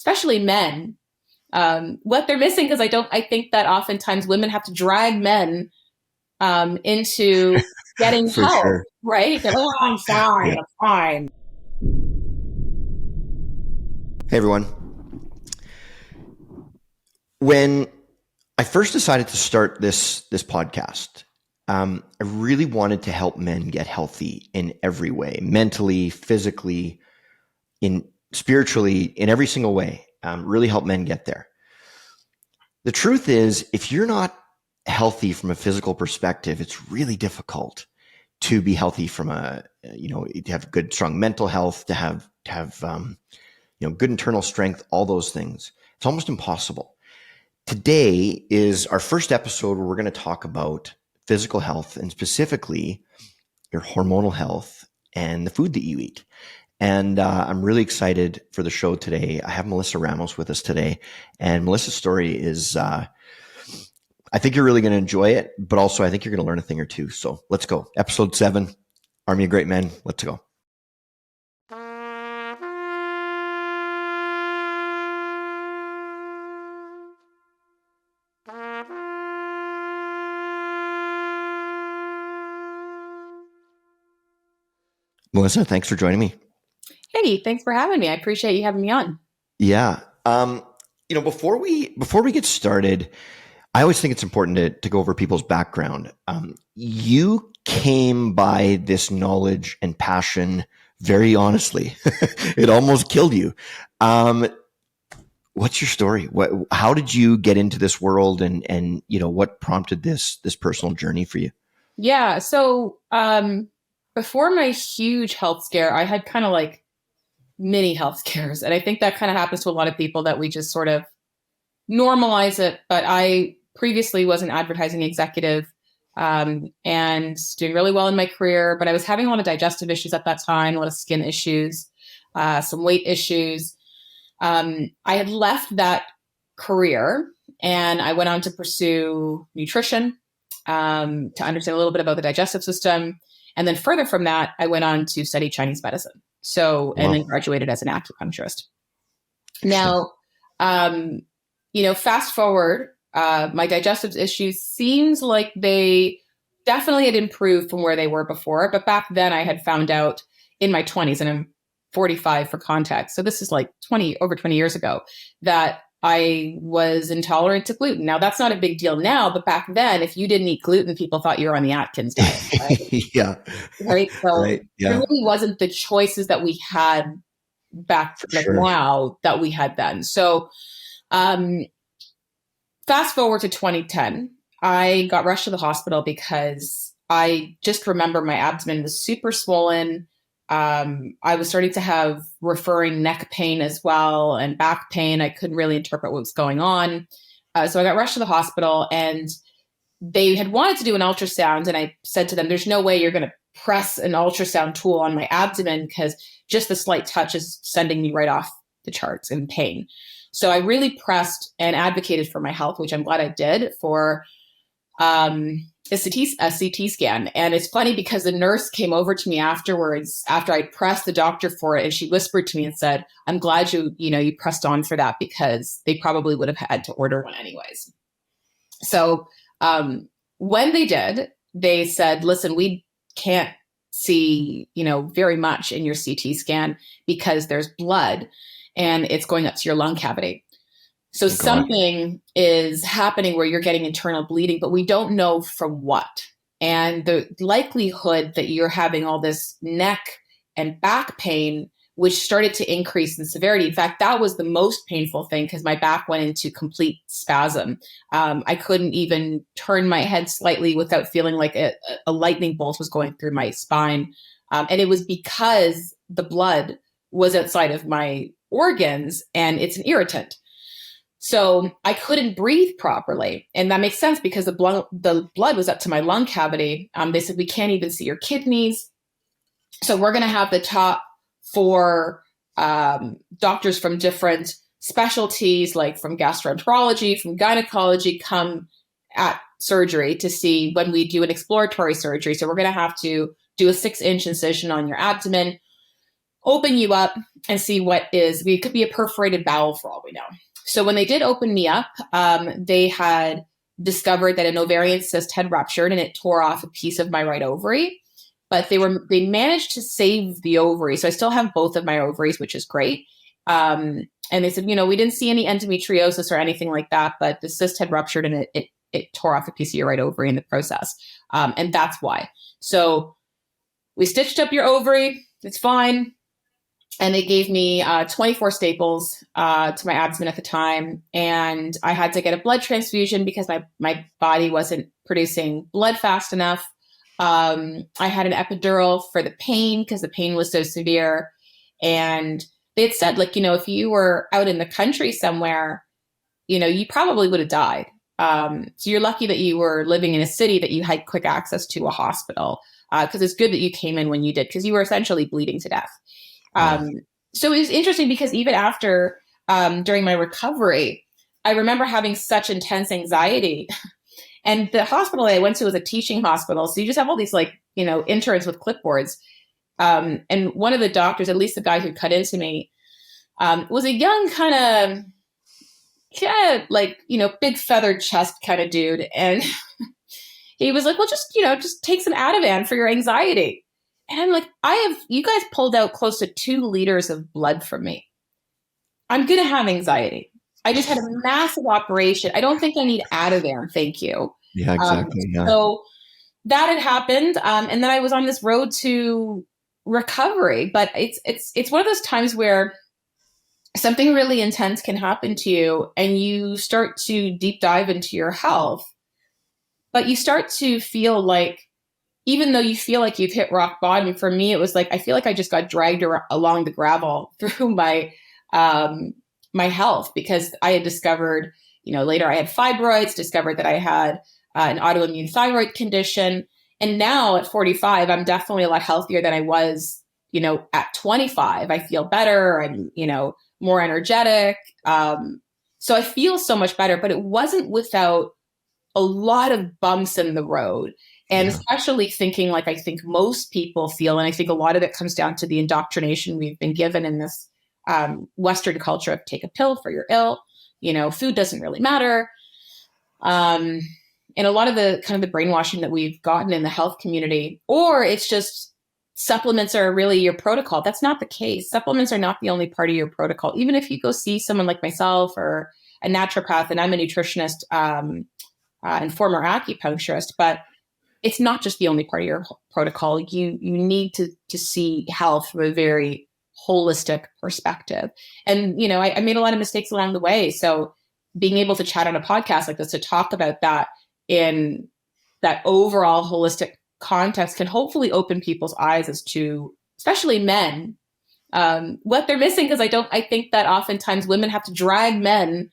especially men, what they're missing, because I think that oftentimes women have to drag men into getting For help, sure. right? They're like, oh, I'm fine, Yeah. I'm fine. Hey, everyone. When I first decided to start this podcast, I really wanted to help men get healthy in every way, mentally, physically, spiritually, in every single way. Really help men get there. The truth is, if you're not healthy from a physical perspective, it's really difficult to be healthy from to have good, strong mental health, to have good internal strength, all those things. It's almost impossible. Today is our first episode where we're going to talk about physical health, and specifically your hormonal health and the food that you eat. And I'm really excited for the show today. I have Melissa Ramos with us today, and Melissa's story is, I think you're really going to enjoy it, but also I think you're going to learn a thing or two. So let's go. Episode 7, Army of Great Men. Let's go. Melissa, thanks for joining me. Hey, thanks for having me. I appreciate you having me on. Yeah. Before we get started, I always think it's important to go over people's background. You came by this knowledge and passion very honestly. It almost killed you. What's your story? How did you get into this world, and what prompted this personal journey for you? Yeah. So before my huge health scare, I had kind of like mini health scares. And I think that kind of happens to a lot of people, that we just sort of normalize it. But I previously was an advertising executive and doing really well in my career. But I was having a lot of digestive issues at that time, a lot of skin issues, some weight issues. I had left that career and I went on to pursue nutrition, to understand a little bit about the digestive system. And then further from that, I went on to study Chinese medicine. And then graduated as an acupuncturist. Now, fast forward, my digestive issues seems like they definitely had improved from where they were before. But back then I had found out in my 20s, and I'm 45 for context. So this is like over 20 years ago, that I was intolerant to gluten. Now, that's not a big deal now, but back then, if you didn't eat gluten, people thought you were on the Atkins diet. Right? Yeah. Right. So right. Yeah. There really wasn't the choices that we had back now that we had then. So fast forward to 2010, I got rushed to the hospital because I just remember my abdomen was super swollen. I was starting to have referring neck pain as well, and back pain. I couldn't really interpret what was going on. So I got rushed to the hospital, and they had wanted to do an ultrasound. And I said to them, there's no way you're going to press an ultrasound tool on my abdomen, because just the slight touch is sending me right off the charts in pain. So I really pressed and advocated for my health, which I'm glad I did, for a CT scan. And it's funny because the nurse came over to me afterwards, after I pressed the doctor for it, and she whispered to me and said, I'm glad you pressed on for that, because they probably would have had to order one anyways. So when they did, they said, listen, we can't see, very much in your CT scan because there's blood and it's going up to your lung cavity. So something is happening where you're getting internal bleeding, but we don't know from what. And the likelihood that you're having all this neck and back pain, which started to increase in severity. In fact, that was the most painful thing, because my back went into complete spasm. I couldn't even turn my head slightly without feeling like a lightning bolt was going through my spine. And it was because the blood was outside of my organs, and it's an irritant. So I couldn't breathe properly. And that makes sense, because the blood was up to my lung cavity. They said, we can't even see your kidneys. So we're going to have the top 4 doctors from different specialties, like from gastroenterology, from gynecology, come at surgery to see when we do an exploratory surgery. So we're going to have to do a 6-inch incision on your abdomen, open you up and see what is, it could be a perforated bowel for all we know. So when they did open me up, they had discovered that an ovarian cyst had ruptured and it tore off a piece of my right ovary. But they managed to save the ovary. So I still have both of my ovaries, which is great. And they said, we didn't see any endometriosis or anything like that, but the cyst had ruptured and it tore off a piece of your right ovary in the process. And that's why. So we stitched up your ovary. It's fine. And they gave me 24 staples to my abdomen at the time. And I had to get a blood transfusion because my body wasn't producing blood fast enough. I had an epidural for the pain because the pain was so severe. And they had said, if you were out in the country somewhere, you probably would have died. So you're lucky that you were living in a city that you had quick access to a hospital, because it's good that you came in when you did, because you were essentially bleeding to death. So it was interesting because even after, during my recovery, I remember having such intense anxiety. And the hospital I went to was a teaching hospital. So you just have all these interns with clipboards. And one of the doctors, at least the guy who cut into me, was a young big feathered chest kind of dude. And he was like, well, just take some Ativan for your anxiety. And I'm like, you guys pulled out close to 2 liters of blood from me. I'm going to have anxiety. I just had a massive operation. I don't think I need Ativan. Thank you. Yeah, exactly. So that had happened. And then I was on this road to recovery, but it's one of those times where something really intense can happen to you and you start to deep dive into your health, but you start to feel like, even though you feel like you've hit rock bottom, for me, it was like, I feel like I just got dragged along the gravel through my health, because I had discovered, later I had fibroids, discovered that I had an autoimmune thyroid condition. And now at 45, I'm definitely a lot healthier than I was, at 25. I feel better. I'm, more energetic. So I feel so much better, but it wasn't without a lot of bumps in the road. And especially thinking like I think most people feel, and I think a lot of it comes down to the indoctrination we've been given in this Western culture of take a pill for you're ill, food doesn't really matter. And a lot of the kind of the brainwashing that we've gotten in the health community, or it's just supplements are really your protocol. That's not the case. Supplements are not the only part of your protocol. Even if you go see someone like myself or a naturopath, and I'm a nutritionist and former acupuncturist, but it's not just the only part of your protocol. You need to see health from a very holistic perspective. And, I made a lot of mistakes along the way. So being able to chat on a podcast like this, to talk about that in that overall holistic context, can hopefully open people's eyes as to, especially men, what they're missing. Because I think that oftentimes women have to drag men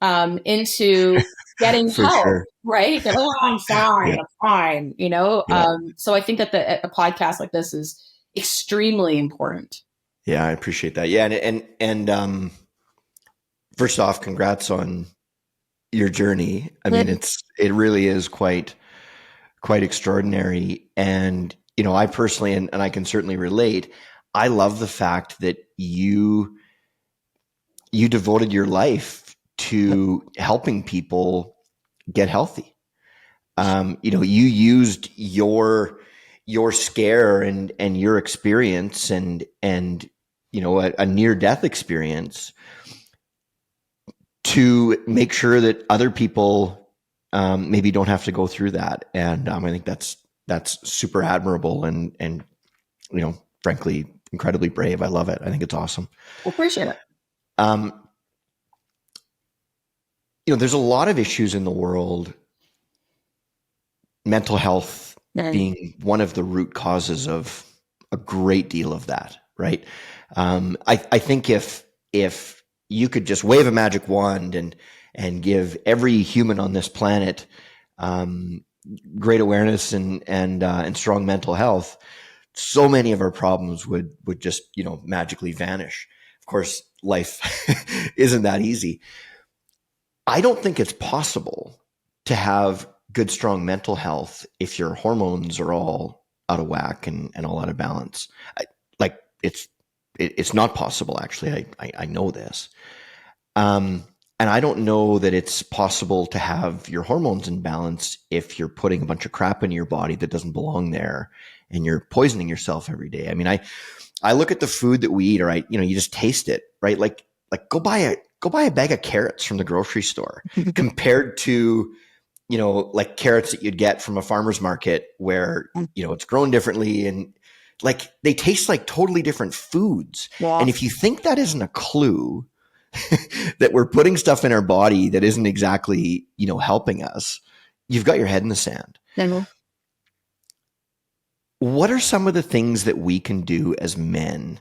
into getting For help, sure. right? They're like, oh, I'm fine, Yeah. I'm fine, Yeah. So I think that a podcast like this is extremely important. Yeah, I appreciate that. Yeah, and first off, congrats on your journey. I mean, it really is quite extraordinary. And I personally, and I can certainly relate, I love the fact that you devoted your life to helping people get healthy. You used your scare and your experience and a near death experience to make sure that other people maybe don't have to go through that. And I think that's super admirable and frankly, incredibly brave. I love it. I think it's awesome. Well, appreciate it. There's a lot of issues in the world, mental health being one of the root causes of a great deal of that, right? I think if you could just wave a magic wand and give every human on this planet great awareness and strong mental health, so many of our problems would just magically vanish. Of course, life isn't that easy. I don't think it's possible to have good, strong mental health if your hormones are all out of whack and all out of balance. it's not possible, actually. I know this. And I don't know that it's possible to have your hormones in balance if you're putting a bunch of crap into your body that doesn't belong there and you're poisoning yourself every day. I mean, I look at the food that we eat, or you just taste it, right? Like go buy a bag of carrots from the grocery store compared to, like carrots that you'd get from a farmer's market where, it's grown differently, and like they taste like totally different foods. Yeah. And if you think that isn't a clue that we're putting stuff in our body that isn't exactly, helping us, you've got your head in the sand. Mm-hmm. What are some of the things that we can do as men,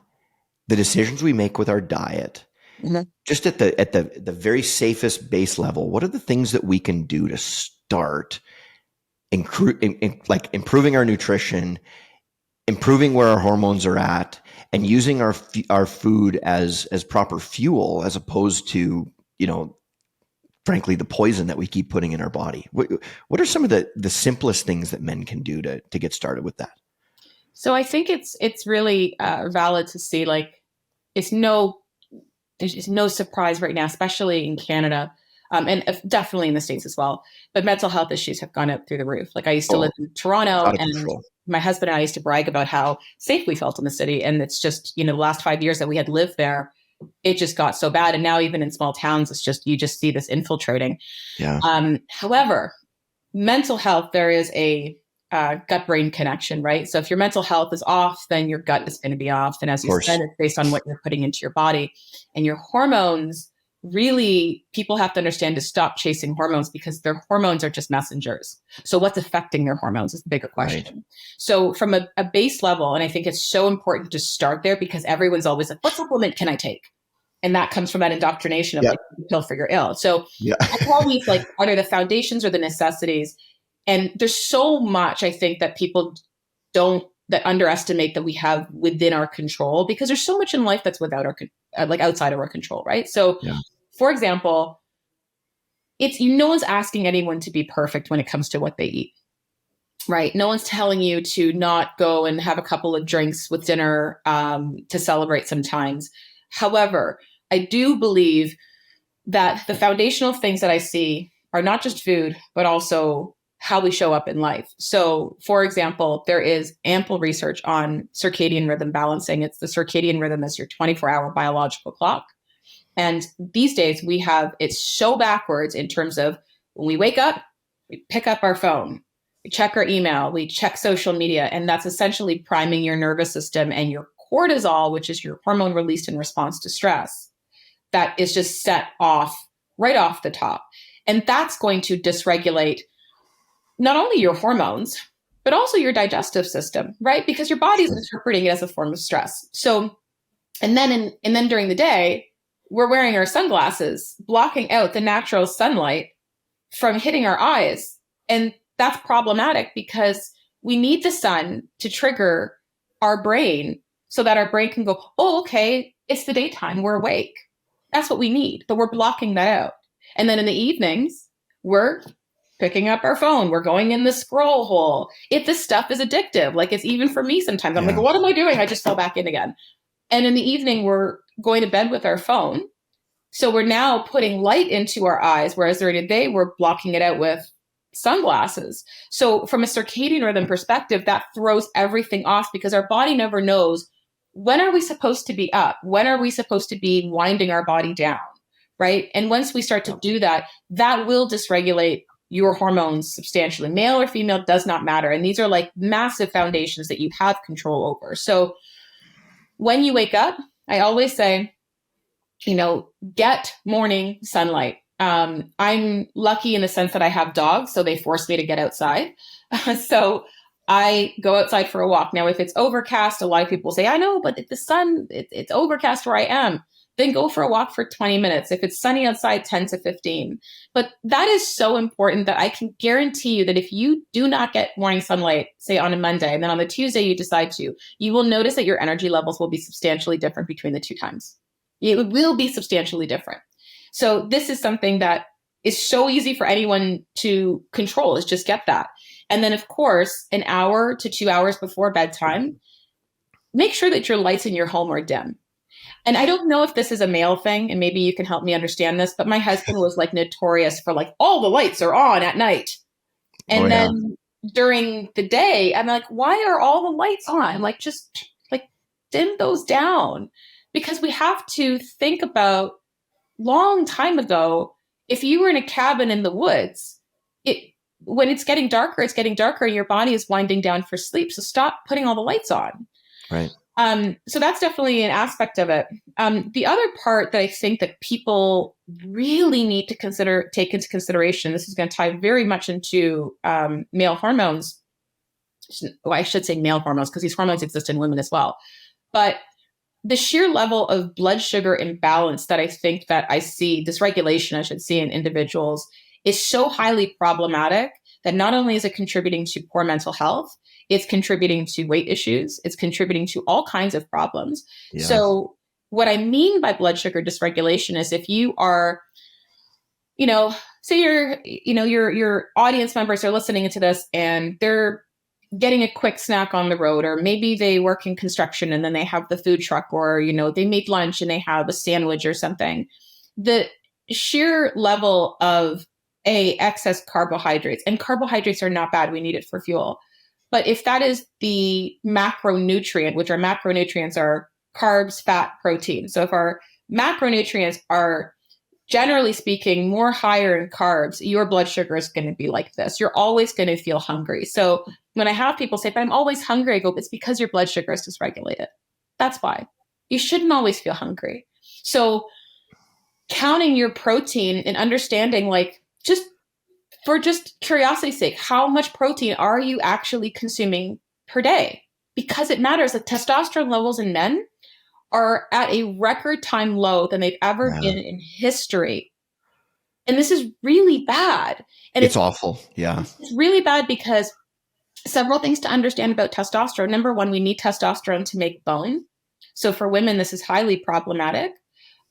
the decisions we make with our diet, just at the very safest base level? What are the things that we can do to start improving our nutrition, improving where our hormones are at, and using our food as proper fuel, as opposed to, frankly, the poison that we keep putting in our body? What are some of the simplest things that men can do to get started with that? So I think it's really valid to see, like, there's no surprise right now, especially in Canada, and definitely in the States as well. But mental health issues have gone up through the roof. Like, I used to live in Toronto, and control. My husband and I used to brag about how safe we felt in the city. And it's just, the last 5 years that we had lived there, it just got so bad. And now even in small towns, you just see this infiltrating. Yeah. However, mental health, there is a gut-brain connection, right? So if your mental health is off, then your gut is going to be off. And as you said, it's based on what you're putting into your body. And your hormones, really, people have to understand to stop chasing hormones, because their hormones are just messengers. So what's affecting their hormones is the bigger question. Right. So from a base level, and I think it's so important to start there, because everyone's always like, what supplement can I take? And that comes from that indoctrination of like, pill for your ill. So it's always like, what are the foundations or the necessities? And there's so much, I think, that people that underestimate that we have within our control, because there's so much in life that's without our, outside of our control, right? So, for example, no one's asking anyone to be perfect when it comes to what they eat, right? No one's telling you to not go and have a couple of drinks with dinner to celebrate sometimes. However, I do believe that the foundational things that I see are not just food, but also how we show up in life. So, for example, there is ample research on circadian rhythm balancing. It's the circadian rhythm as your 24-hour biological clock. And these days it's so backwards in terms of when we wake up, we pick up our phone, we check our email, we check social media, and that's essentially priming your nervous system, and your cortisol, which is your hormone released in response to stress, that is just set off right off the top. And that's going to dysregulate not only your hormones, but also your digestive system, right? Because your body's interpreting it as a form of stress. So, and then during the day, we're wearing our sunglasses, blocking out the natural sunlight from hitting our eyes. And that's problematic, because we need the sun to trigger our brain so that our brain can go, oh, okay, it's the daytime, we're awake. That's what we need, but we're blocking that out. And then in the evenings, we're picking up our phone, we're going in the scroll hole. If this stuff is addictive, like, it's even for me sometimes, I'm like, what am I doing? I just fell back in again. And in the evening, we're going to bed with our phone. So we're now putting light into our eyes, whereas during the day, we're blocking it out with sunglasses. So from a circadian rhythm perspective, that throws everything off, because our body never knows, when are we supposed to be up? When are we supposed to be winding our body down, right? And once we start to do that, that will dysregulate your hormones substantially. Male or female does not matter. And these are like massive foundations that you have control over. So when you wake up, I always say, get morning sunlight. I'm lucky in the sense that I have dogs, so they force me to get outside. So I go outside for a walk. Now, if it's overcast, a lot of people say, I know, but if the sun, it's overcast where I am, then go for a walk for 20 minutes. If it's sunny outside, 10 to 15. But that is so important that I can guarantee you that if you do not get morning sunlight, say on a Monday, and then on the Tuesday you decide to, you will notice that your energy levels will be substantially different between the two times. It will be substantially different. So this is something that is so easy for anyone to control, is just get that. And then, of course, an hour to 2 hours before bedtime, make sure that your lights in your home are dim. And I don't know if this is a male thing, and maybe you can help me understand this, but my husband was like notorious for like, all the lights are on at night. Oh And yeah. then during the day, I'm like, why are all the lights on? Like, just like dim those down. Because we have to think about long time ago, if you were in a cabin in the woods, it when it's getting darker, and your body is winding down for sleep. So stop putting all the lights on. Right. So that's definitely an aspect of it. The other part that I think that people really need to take into consideration, this is going to tie very much into male hormones. Well, I should say male hormones because these hormones exist in women as well. But the sheer level of blood sugar imbalance that I think that I see, dysregulation, I should see in individuals, is so highly problematic that not only is it contributing to poor mental health, it's contributing to weight issues, it's contributing to all kinds of problems. Yeah. So, what I mean by blood sugar dysregulation is if you are, you know, say your audience members are listening to this and they're getting a quick snack on the road, or maybe they work in construction and then they have the food truck, or they made lunch and they have a sandwich or something. The sheer level of excess carbohydrates, and carbohydrates are not bad, we need it for fuel, but if that is the macronutrient, which our macronutrients are carbs, fat, protein. So if our macronutrients are, generally speaking, more higher in carbs, your blood sugar is going to be like this. You're always going to feel hungry. So when I have people say, but I'm always hungry, I go, it's because your blood sugar is dysregulated. That's why. You shouldn't always feel hungry. So counting your protein and understanding, like, just curiosity's sake, how much protein are you actually consuming per day? Because it matters. Like, testosterone levels in men are at a record time low than they've ever Yeah. been in history. And this is really bad. And It's awful. Yeah. it's really bad because several things to understand about testosterone. Number one, we need testosterone to make bone. So for women, this is highly problematic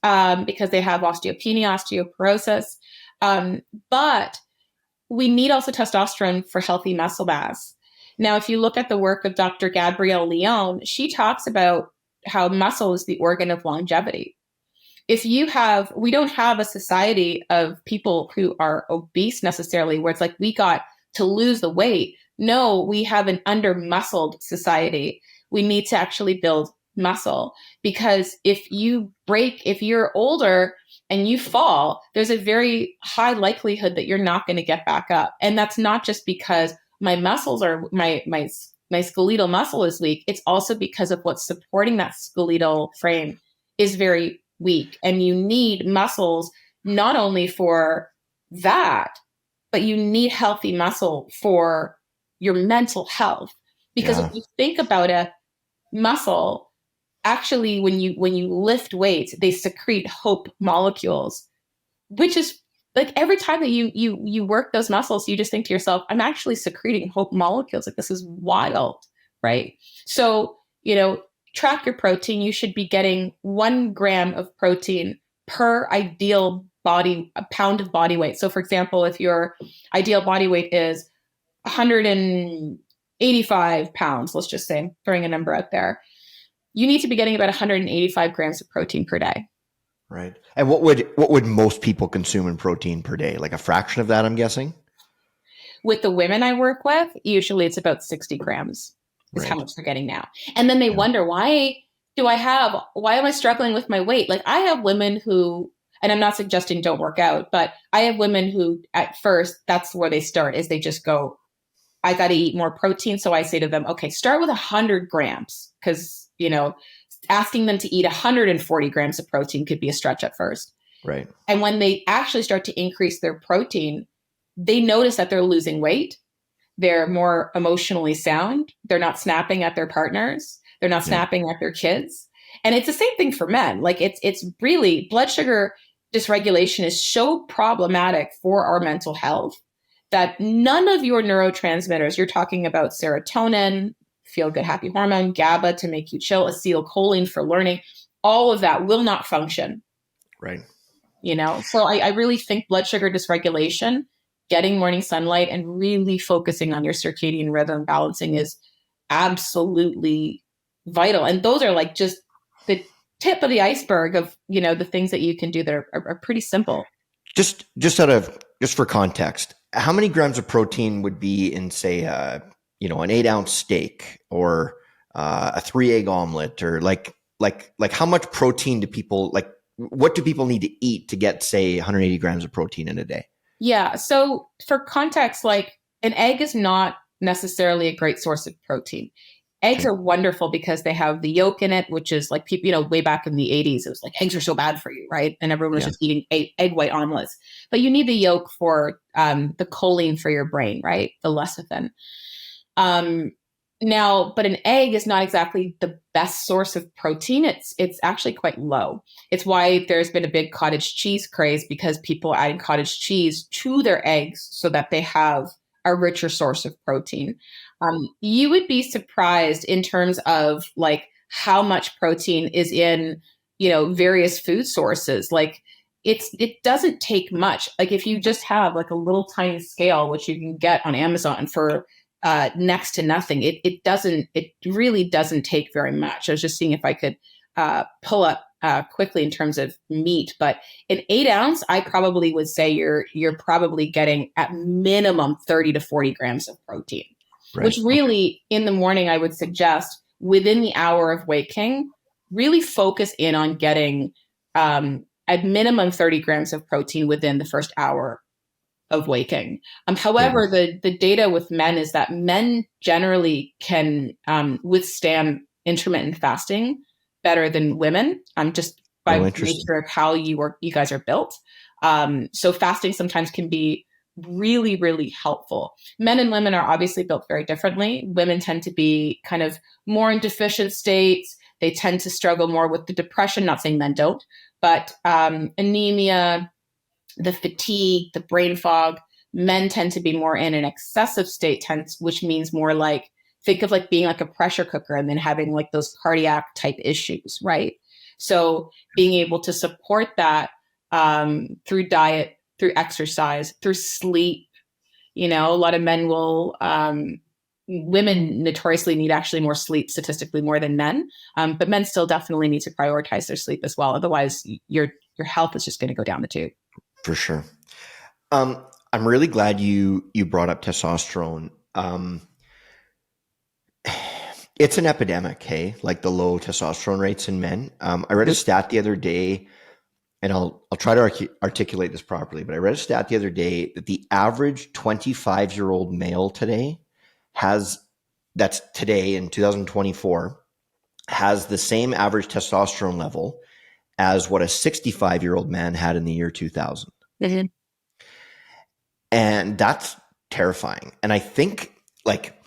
because they have osteopenia, osteoporosis. But we need also testosterone for healthy muscle mass. Now, if you look at the work of Dr. Gabrielle Leon, she talks about how muscle is the organ of longevity. We don't have a society of people who are obese necessarily, where it's like we got to lose the weight. No, we have an under muscled society. We need to actually build muscle, because if you're older and you fall, there's a very high likelihood that you're not going to get back up. And that's not just because my muscles are my skeletal muscle is weak. It's also because of what's supporting that skeletal frame is very weak. And you need muscles not only for that, but you need healthy muscle for your mental health. Because Yeah. if you think about it, muscle actually, when you lift weights, they secrete hope molecules, which is like every time that you work those muscles, you just think to yourself, I'm actually secreting hope molecules. Like, this is wild, right? So, track your protein. You should be getting 1 gram of protein per ideal a pound of body weight. So for example, if your ideal body weight is 185 pounds, let's just say, throwing a number out there, you need to be getting about 185 grams of protein per day. Right. And what would most people consume in protein per day? Like a fraction of that, I'm guessing? With the women I work with, usually it's about 60 grams is how Right. much they're getting now. And then they Yeah. wonder, why am I struggling with my weight? Like, I have women who, and I'm not suggesting don't work out, but I have women who at first, that's where they start, is they just go, I got to eat more protein. So I say to them, okay, start with 100 grams, because, asking them to eat 140 grams of protein could be a stretch at first. Right. And when they actually start to increase their protein, they notice that they're losing weight. They're more emotionally sound. They're not snapping at their partners. They're not Yeah. snapping at their kids. And it's the same thing for men. Like, it's really, blood sugar dysregulation is so problematic for our mental health that none of your neurotransmitters, you're talking about serotonin, feel good, happy hormone, GABA to make you chill, acetylcholine for learning, all of that will not function. Right. So I really think blood sugar dysregulation, getting morning sunlight, and really focusing on your circadian rhythm balancing is absolutely vital. And those are like just the tip of the iceberg of, the things that you can do that are pretty simple. Just for context, how many grams of protein would be in, say, an 8-ounce steak, or a 3-egg omelet, or like how much protein do people like? What do people need to eat to get, say, 180 grams of protein in a day? Yeah. So for context, like an egg is not necessarily a great source of protein. Eggs Okay. are wonderful because they have the yolk in it, which is like people, way back in the 80s, it was like eggs are so bad for you, right? And everyone was Yeah. just eating egg white omelets. But you need the yolk for the choline for your brain, right? The lecithin. Um, Now, but an egg is not exactly the best source of protein. It's actually quite low. It's why there's been a big cottage cheese craze, because people are adding cottage cheese to their eggs so that they have a richer source of protein. You would be surprised in terms of like how much protein is in, various food sources. Like it doesn't take much. Like if you just have like a little tiny scale, which you can get on Amazon for next to nothing. It really doesn't take very much. I was just seeing if I could pull up quickly in terms of meat, but an 8 ounce, I probably would say you're probably getting at minimum 30 to 40 grams of protein, which Right. Okay. really in the morning, I would suggest within the hour of waking, really focus in on getting at minimum 30 grams of protein within the first hour of waking. There you However, go. the data with men is that men generally can withstand intermittent fasting better than women, just Oh, by interesting. nature of how you guys are built. So fasting sometimes can be really, really helpful. Men and women are obviously built very differently. Women tend to be kind of more in deficient states. They tend to struggle more with the depression. Not saying men don't, but anemia, the fatigue, the brain fog. Men tend to be more in an excessive state, tense, which means more like think of like being like a pressure cooker and then having like those cardiac type issues, right? So being able to support that through diet, through exercise, through sleep. A lot of men will. Women notoriously need actually more sleep, statistically more than men, but men still definitely need to prioritize their sleep as well. Otherwise, your health is just going to go down the tube. For sure. I'm really glad you brought up testosterone. It's an epidemic, hey, like the low testosterone rates in men. I read a stat the other day, and I'll try to articulate this properly, but I read a stat the other day that the average 25-year-old male today has, that's today in 2024, has the same average testosterone level as what a 65-year-old man had in the year 2000. Mm-hmm. And that's terrifying. And I think, like,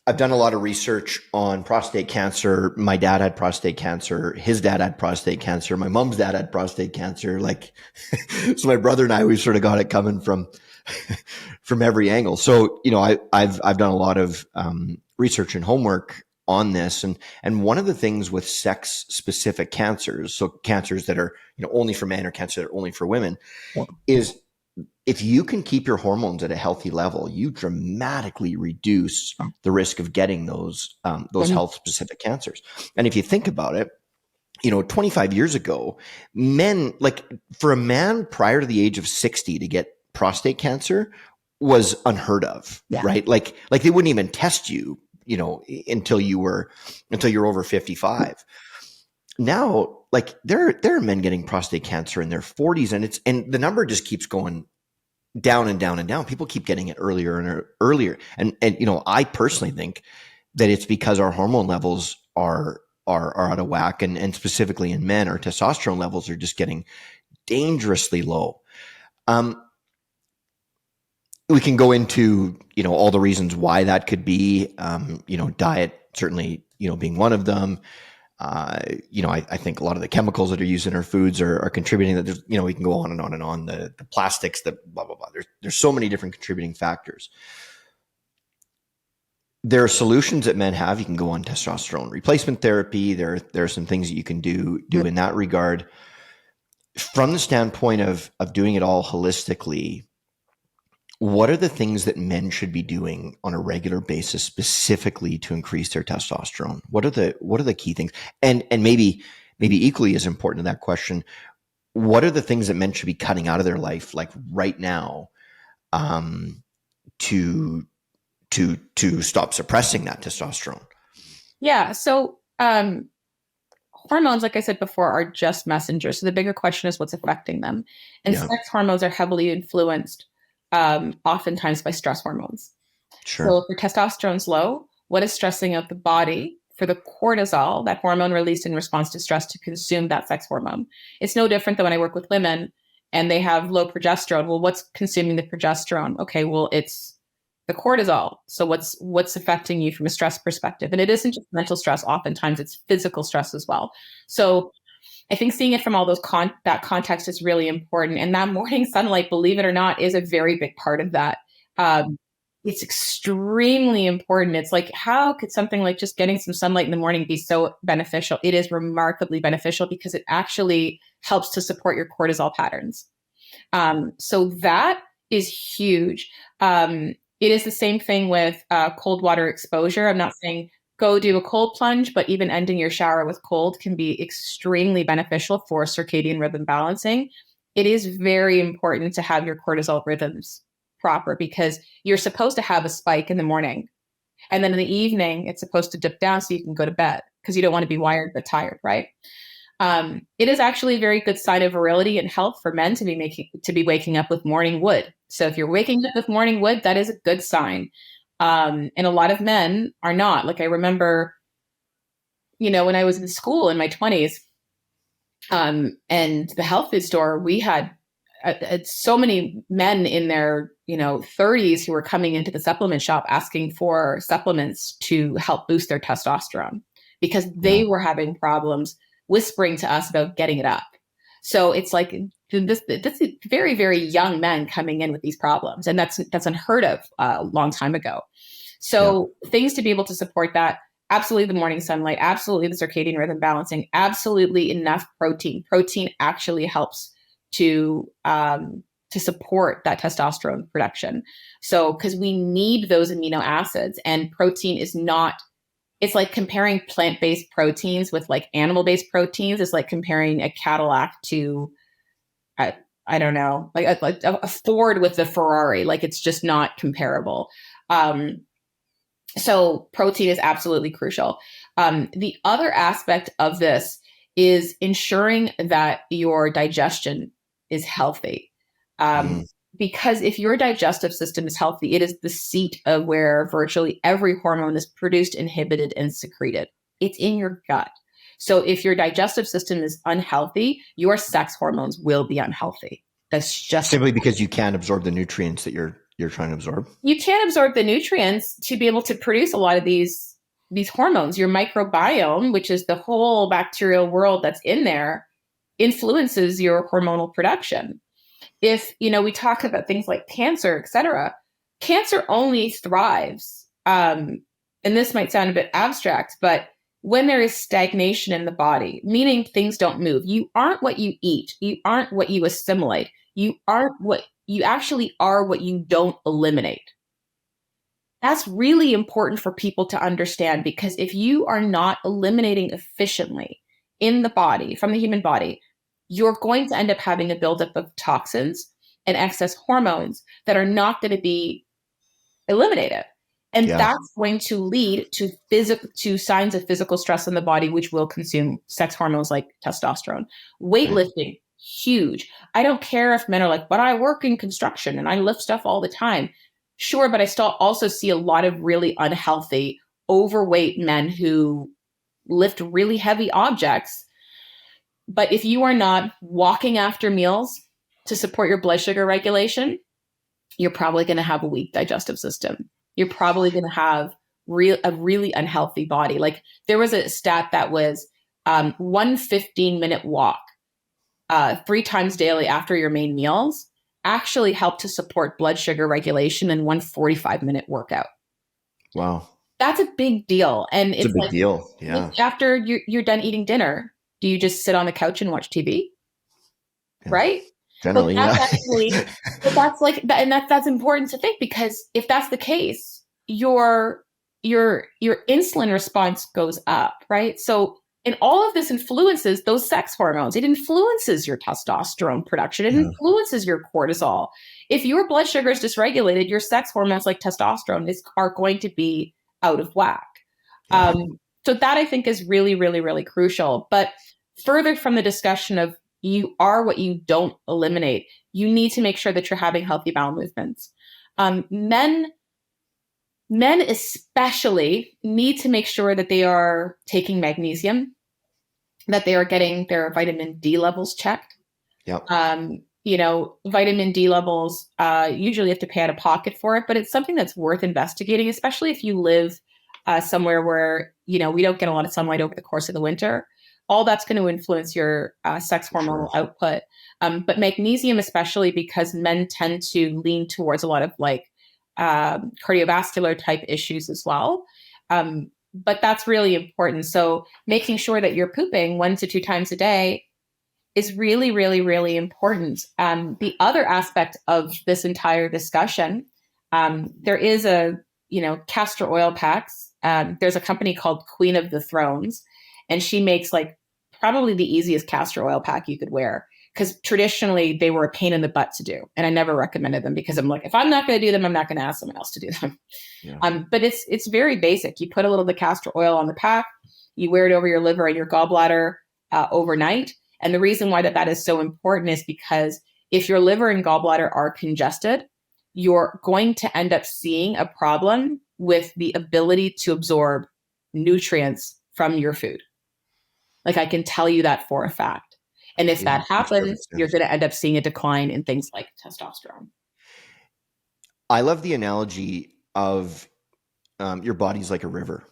I've done a lot of research on prostate cancer. My dad had prostate cancer. His dad had prostate cancer. My mom's dad had prostate cancer. Like, so my brother and I, we sort of got it coming from from every angle. So, I've done a lot of research and homework on this, and one of the things with sex specific cancers, so cancers that are only for men or cancer that are only for women, is if you can keep your hormones at a healthy level, you dramatically reduce the risk of getting those health specific cancers. And if you think about it, 25 years ago, men, like for a man prior to the age of 60 to get prostate cancer was unheard of, Yeah. right? Like they wouldn't even test you, until you're over 55. Now, like there are men getting prostate cancer in their 40s, and the number just keeps going down and down and down. People keep getting it earlier and earlier. And I personally think that it's because our hormone levels are out of whack, and specifically in men, our testosterone levels are just getting dangerously low. We can go into all the reasons why that could be. Diet certainly being one of them. I think a lot of the chemicals that are used in our foods are contributing. That there's, we can go on and on and on. The plastics, the blah blah blah. There's so many different contributing factors. There are solutions that men have. You can go on testosterone replacement therapy. There are some things that you can do in that regard. From the standpoint of doing it all holistically, what are the things that men should be doing on a regular basis specifically to increase their testosterone? What are the key things? And maybe equally as important to that question, what are the things that men should be cutting out of their life like right now, um, to to stop suppressing that testosterone? Yeah. So hormones, like I said before, are just messengers. So the bigger question is what's affecting them. And Yeah, sex hormones are heavily influenced, oftentimes by stress hormones. sure. So if your testosterone's low, what is stressing out the body for the cortisol, that hormone released in response to stress, to consume that sex hormone? It's no different than when I work with women and they have low progesterone. Well, what's consuming the progesterone? Okay, well, it's the cortisol. So what's affecting you from a stress perspective? And it isn't just mental stress. Oftentimes, it's physical stress as well. So I think seeing it from all that context is really important. And that morning sunlight, believe it or not, is a very big part of that. Um, it's extremely important. It's like, how could something like just getting some sunlight in the morning be so beneficial? It is remarkably beneficial because it actually helps to support your cortisol patterns. So that is huge. It is the same thing with cold water exposure. I'm not saying go do a cold plunge, but even ending your shower with cold can be extremely beneficial for circadian rhythm balancing. It is very important to have your cortisol rhythms proper because you're supposed to have a spike in the morning. And then in the evening, it's supposed to dip down so you can go to bed because you don't want to be wired but tired, right? It is actually a very good sign of virility and health for men to be waking up with morning wood. So if you're waking up with morning wood, that is a good sign. And a lot of men are not. Like I remember, when I was in school in my 20s, and the health food store, we had so many men in their 30s who were coming into the supplement shop asking for supplements to help boost their testosterone because Yeah. they were having problems whispering to us about getting it up. So it's like this is very, very young men coming in with these problems, and that's unheard of a long time ago. Yeah. So things to be able to support that: absolutely the morning sunlight, absolutely the circadian rhythm balancing, absolutely enough protein. Protein actually helps to support that testosterone production. So because we need those amino acids, and protein is not. It's like comparing plant-based proteins with like animal-based proteins. It's like comparing a Cadillac to I, I don't know, like a Ford with a Ferrari. Like it's just not comparable. Um, so protein is absolutely crucial. The other aspect of this is ensuring that your digestion is healthy. Mm, Because if your digestive system is healthy, it is the seat of where virtually every hormone is produced, inhibited, and secreted. It's in your gut. So if your digestive system is unhealthy, your sex hormones will be unhealthy. That's just simply because you can't absorb the nutrients that you're trying to absorb. you can't absorb the nutrients to be able to produce a lot of these hormones. Your microbiome, which is the whole bacterial world that's in there, influences your hormonal production. If we talk about things like cancer, et cetera, cancer only thrives. And this might sound a bit abstract, but when there is stagnation in the body, meaning things don't move, you aren't what you eat, you aren't what you assimilate, you actually are what you don't eliminate. That's really important for people to understand because if you are not eliminating efficiently in the body, from the human body, you're going to end up having a buildup of toxins and excess hormones that are not going to be eliminated. And Yeah. that's going to lead to signs of physical stress in the body, which will consume sex hormones like testosterone. Right. Weightlifting, huge. I don't care if men are like, but I work in construction and I lift stuff all the time. Sure, but I still also see a lot of really unhealthy, overweight men who lift really heavy objects. But if you are not walking after meals to support your blood sugar regulation, you're probably going to have a weak digestive system. You're probably going to have a really unhealthy body. Like there was a stat that was 1 15-minute walk 3 times daily after your main meals actually help to support blood sugar regulation in 1 45-minute workout. Wow. That's a big deal. And It's a it's big deal. Yeah. like after you're done eating dinner, do you just sit on the couch and watch TV? Yeah. Right? But Generally, that's yeah. actually, but that's like that, and that's important to think, because if that's the case, your insulin response goes up, right? So, and all of this influences those sex hormones. It influences your testosterone production. It Yeah. influences your cortisol. If your blood sugar is dysregulated, your sex hormones like testosterone are going to be out of whack. Yeah. So that, I think, is really, really, really crucial. But further from the discussion of you are what you don't eliminate, you need to make sure that you're having healthy bowel movements. Men especially need to make sure that they are taking magnesium, that they are getting their vitamin D levels checked. Yep. Vitamin D levels, usually you have to pay out of pocket for it, but it's something that's worth investigating, especially if you live somewhere where, we don't get a lot of sunlight over the course of the winter. All that's going to influence your sex hormonal output. But magnesium, especially because men tend to lean towards a lot of cardiovascular type issues as well. But that's really important. So making sure that you're pooping 1 to 2 times a day is really, really, really important. The other aspect of this entire discussion, there is castor oil packs. There's a company called Queen of the Thrones, and she makes probably the easiest castor oil pack you could wear, because traditionally they were a pain in the butt to do. And I never recommended them, because I'm like, if I'm not going to do them, I'm not going to ask someone else to do them. Yeah. But it's very basic. You put a little of the castor oil on the pack, you wear it over your liver and your gallbladder overnight. And the reason why that is so important is because if your liver and gallbladder are congested, you're going to end up seeing a problem with the ability to absorb nutrients from your food. I can tell you that for a fact. And if that happens, you're going to end up seeing a decline in things like testosterone. I love the analogy of your body's like a river,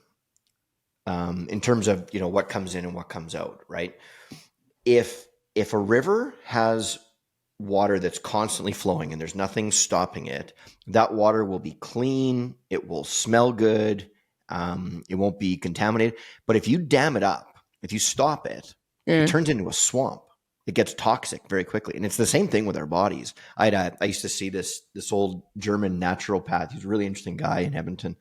in terms of, what comes in and what comes out, right? If a river has water that's constantly flowing and there's nothing stopping it, that water will be clean, it will smell good, it won't be contaminated. But if you dam it up, if you stop it, it turns into a swamp. It gets toxic very quickly. And it's the same thing with our bodies. I used to see this old German naturopath. He's a really interesting guy in Edmonton.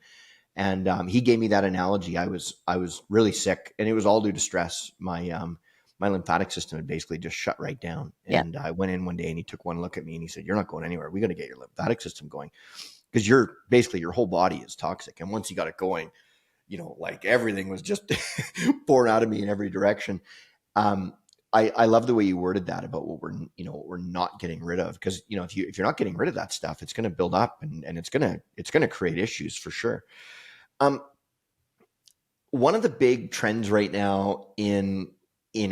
And he gave me that analogy. I was really sick, and it was all due to stress. My lymphatic system had basically just shut right down. And I went in one day and he took one look at me and he said, "You're not going anywhere. We got to get your lymphatic system going, because your whole body is toxic. And once you got it going, everything was just pouring out of me in every direction." I love the way you worded that about what we're not getting rid of, because if you're not getting rid of that stuff, it's going to build up and it's going to create issues for sure. One of the big trends right now in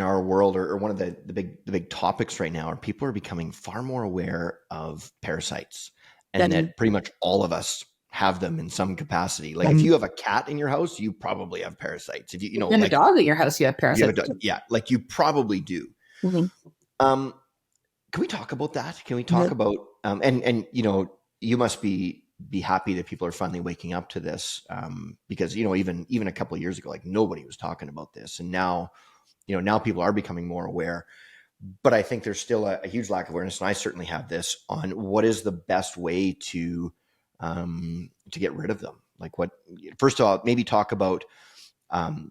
our world, or one of the big topics right now, are people are becoming far more aware of parasites, and that pretty much all of us have them in some capacity. If you have a cat in your house, you probably have parasites. If you a dog in your house, you have parasites. You probably do. Mm-hmm. Can we talk about that? Can we talk about and you must be happy that people are finally waking up to this, because even a couple of years ago, nobody was talking about this, and now people are becoming more aware. But I think there's still a huge lack of awareness, and I certainly have this, on what is the best way to get rid of them. First of all, maybe talk about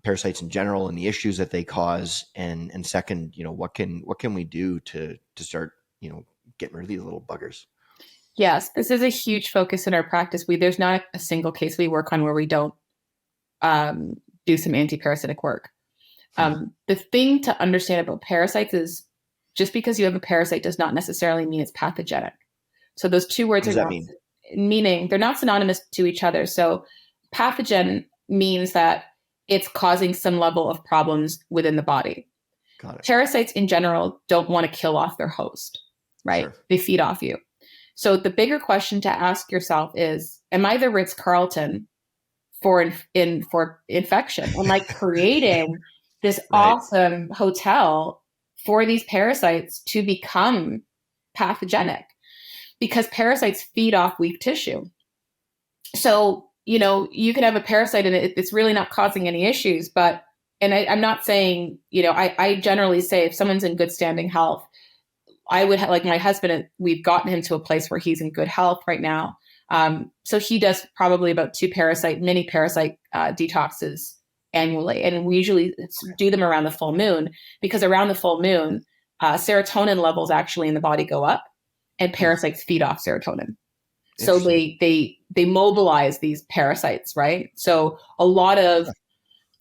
parasites in general and the issues that they cause, and second, what can we do to start getting rid of these little buggers? Yes, this is a huge focus in our practice. There's not a single case we work on where we don't do some anti-parasitic work. The thing to understand about parasites is, just because you have a parasite does not necessarily mean it's pathogenic. So those two words meaning they're not synonymous to each other. So pathogen means that it's causing some level of problems within the body. Got it. Parasites in general don't want to kill off their host, right? Sure. They feed off you. So the bigger question to ask yourself is, am I the Ritz-Carlton for infection? Am I creating this awesome hotel for these parasites to become pathogenic? Because parasites feed off weak tissue. So, you can have a parasite and it's really not causing any issues, I'm not saying, I generally say if someone's in good standing health, I would like my husband, we've gotten him to a place where he's in good health right now. So he does probably about mini parasite detoxes annually. And we usually do them around the full moon, because around the full moon, serotonin levels actually in the body go up, and parasites feed off serotonin. So they mobilize these parasites, right? So a lot of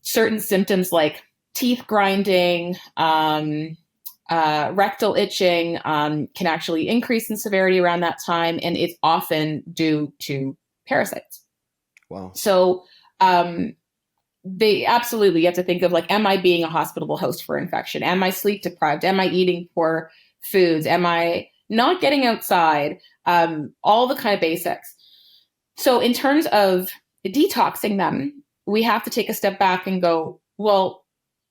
certain symptoms like teeth grinding, rectal itching can actually increase in severity around that time, and it's often due to parasites. Wow. So they absolutely, you have to think of like, am I being a hospitable host for infection? Am I sleep deprived? Am I eating poor foods? Am I not getting outside? All the kind of basics. So in terms of detoxing them, we have to take a step back and go, well,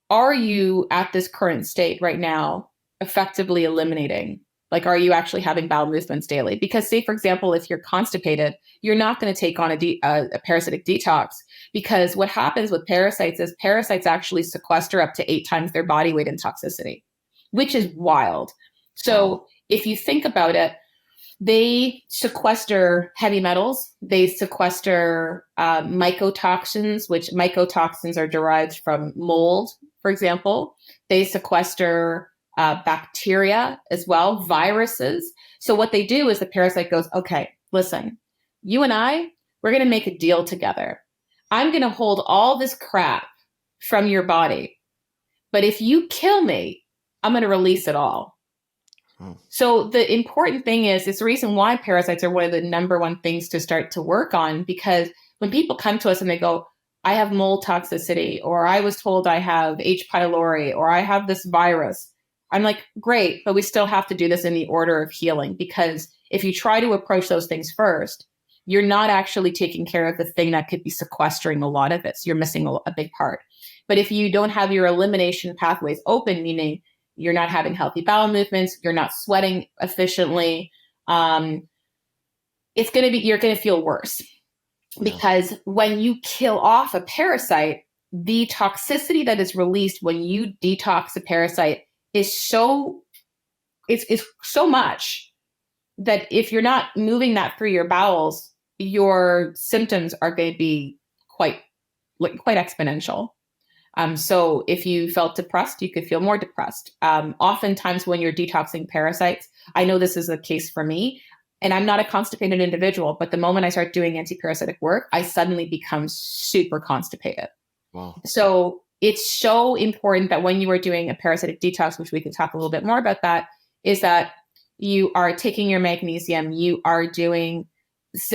are you at this current state right now effectively eliminating? Like, are you actually having bowel movements daily? Because say, for example, if you're constipated, you're not going to take on a parasitic detox, because what happens with parasites is parasites actually sequester up to 8 times their body weight in toxicity, which is wild. So if you think about it, they sequester heavy metals. They sequester mycotoxins, which mycotoxins are derived from mold, for example. They sequester bacteria as well, viruses. So what they do is the parasite goes, okay, listen, you and I, we're going to make a deal together. I'm going to hold all this crap from your body, but if you kill me, I'm going to release it all. So the important thing is, it's the reason why parasites are one of the number one things to start to work on, because when people come to us and they go, I have mold toxicity, or I was told I have H. pylori, or I have this virus, I'm like, great, but we still have to do this in the order of healing, because if you try to approach those things first, you're not actually taking care of the thing that could be sequestering a lot of it. So you're missing a big part. But if you don't have your elimination pathways open, meaning you're not having healthy bowel movements, you're not sweating efficiently, you're going to feel worse. Because when you kill off a parasite, the toxicity that is released when you detox a parasite is so much that if you're not moving that through your bowels, your symptoms are going to be quite exponential. So if you felt depressed, you could feel more depressed. Oftentimes when you're detoxing parasites, I know this is the case for me, and I'm not a constipated individual, but the moment I start doing anti-parasitic work, I suddenly become super constipated. Wow. So it's so important that when you are doing a parasitic detox, which we can talk a little bit more about that, is that you are taking your magnesium, you are doing,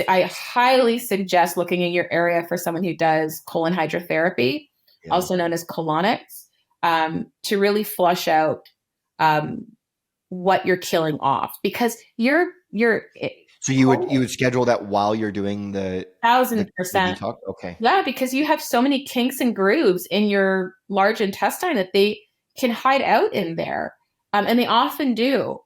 I highly suggest looking in your area for someone who does colon hydrotherapy, also known as colonics, to really flush out what you're killing off, because you're. So you would schedule that while you're doing the 1,000%. detox? Okay. Yeah, because you have so many kinks and grooves in your large intestine that they can hide out in there, and they often do.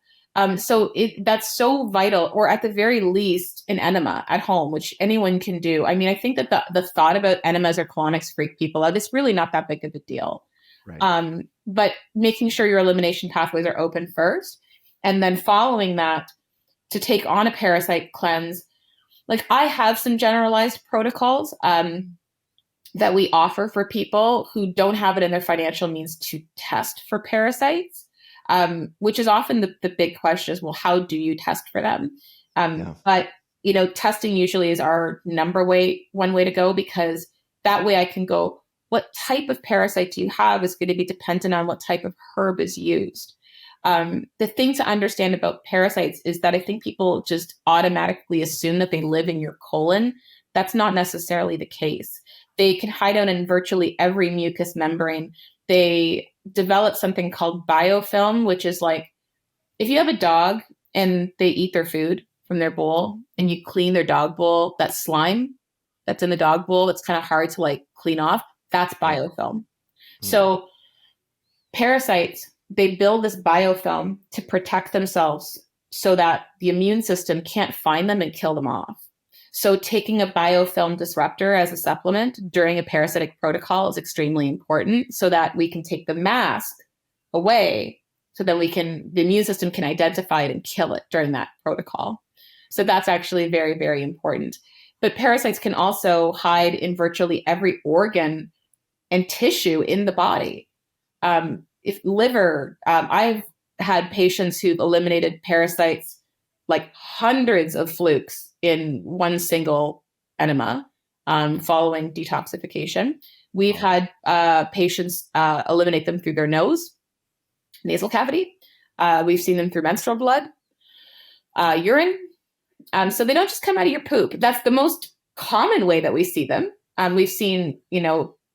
So that's so vital, or at the very least, an enema at home, which anyone can do. I mean, I think that the thought about enemas or colonics freak people out. It's really not that big of a deal. Right. But making sure your elimination pathways are open first, and then following that, to take on a parasite cleanse. Like, I have some generalized protocols that we offer for people who don't have it in their financial means to test for parasites. Which is often the big question is, well, how do you test for them? But, testing usually is our one way to go, because that way I can go, what type of parasite do you have is going to be dependent on what type of herb is used. The thing to understand about parasites is that I think people just automatically assume that they live in your colon. That's not necessarily the case. They can hide out in virtually every mucous membrane. They develop something called biofilm, which is like, if you have a dog and they eat their food from their bowl and you clean their dog bowl, that slime that's in the dog bowl, that's kind of hard to clean off, that's biofilm. Mm-hmm. So parasites, they build this biofilm to protect themselves so that the immune system can't find them and kill them off. So taking a biofilm disruptor as a supplement during a parasitic protocol is extremely important, so that we can take the mask away So then the immune system can identify it and kill it during that protocol. So that's actually very, very important. But parasites can also hide in virtually every organ and tissue in the body. If liver, I've had patients who've eliminated parasites, like hundreds of flukes in one single enema, following detoxification. We've had patients eliminate them through their nose, nasal cavity. We've seen them through menstrual blood, urine. So they don't just come out of your poop. That's the most common way that we see them. We've seen,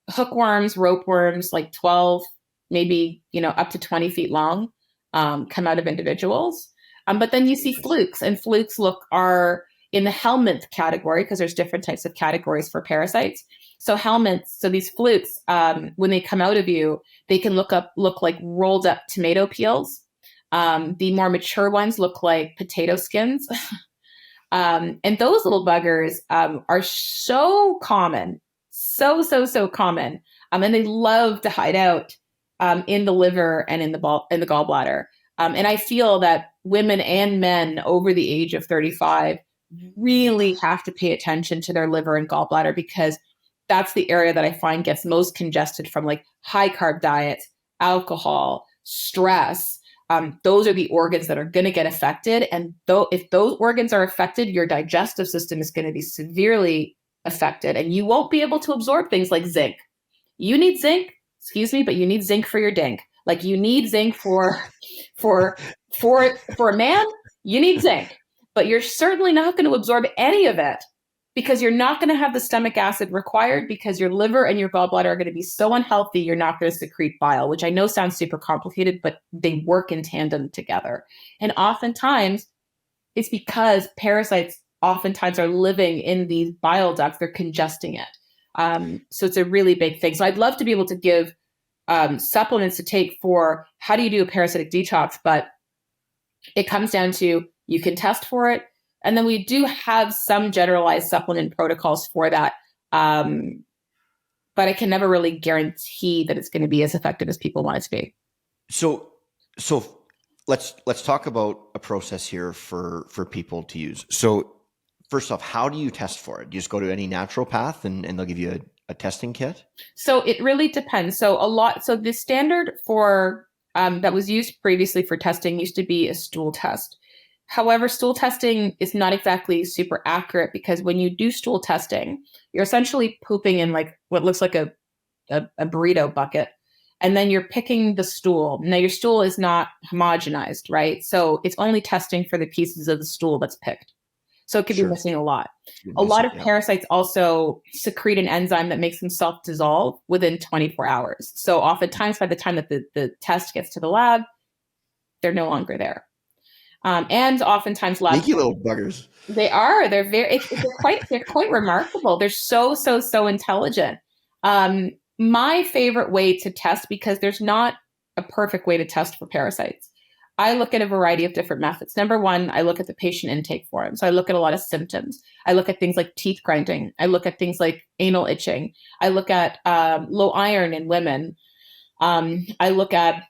hookworms, rope worms, like 12, maybe, up to 20 feet long, come out of individuals. But then you see flukes, and flukes are in the helminth category, because there's different types of categories for parasites. So helminths, so these flukes, when they come out of you, they can look like rolled up tomato peels. The more mature ones look like potato skins. And those little buggers are so common, so common. And they love to hide out in the liver and in the gallbladder. And I feel that women and men over the age of 35 really have to pay attention to their liver and gallbladder, because that's the area that I find gets most congested from like high carb diets, alcohol, stress. Those are the organs that are going to get affected. And if those organs are affected, your digestive system is going to be severely affected, and you won't be able to absorb things like zinc. You need zinc, excuse me, but you need zinc for your dink. Like you need zinc for a man, you need zinc, but you're certainly not going to absorb any of it, because you're not going to have the stomach acid required, because your liver and your gallbladder are going to be so unhealthy, you're not going to secrete bile, which I know sounds super complicated, but they work in tandem together. And oftentimes it's because parasites oftentimes are living in these bile ducts, they're congesting it. So it's a really big thing. So I'd love to be able to give supplements to take for how do you do a parasitic detox, but it comes down to you can test for it. And then we do have some generalized supplement protocols for that. But I can never really guarantee that it's going to be as effective as people want it to be. So let's talk about a process here for people to use. So first off, how do you test for it? Do you just go to any naturopath and they'll give you a testing kit? So it really depends. So the standard for that was used previously for testing used to be a stool test. However, stool testing is not exactly super accurate, because when you do stool testing, you're essentially pooping in like what looks like a burrito bucket. And then you're picking the stool. Now your stool is not homogenized, right? So it's only testing for the pieces of the stool that's picked. So it could be missing a lot. A lot of parasites also secrete an enzyme that makes them self-dissolve within 24 hours. So oftentimes by the time that the test gets to the lab, they're no longer there. And oftentimes labs, sneaky little buggers. They are. They're quite remarkable. They're so intelligent. My favorite way to test, because there's not a perfect way to test for parasites, I look at a variety of different methods. Number one, I look at the patient intake form. So I look at a lot of symptoms. I look at things like teeth grinding. I look at things like anal itching. I look at low iron in women. I look at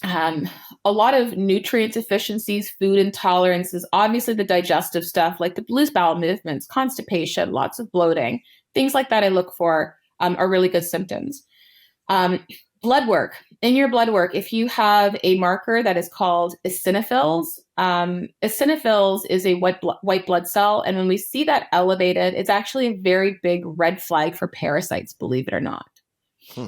a lot of nutrient deficiencies, food intolerances, obviously the digestive stuff like the loose bowel movements, constipation, lots of bloating, things like that I look for are really good symptoms. Blood work. In your blood work, if you have a marker that is called eosinophils, eosinophils is a white blood cell. And when we see that elevated, it's actually a very big red flag for parasites, believe it or not.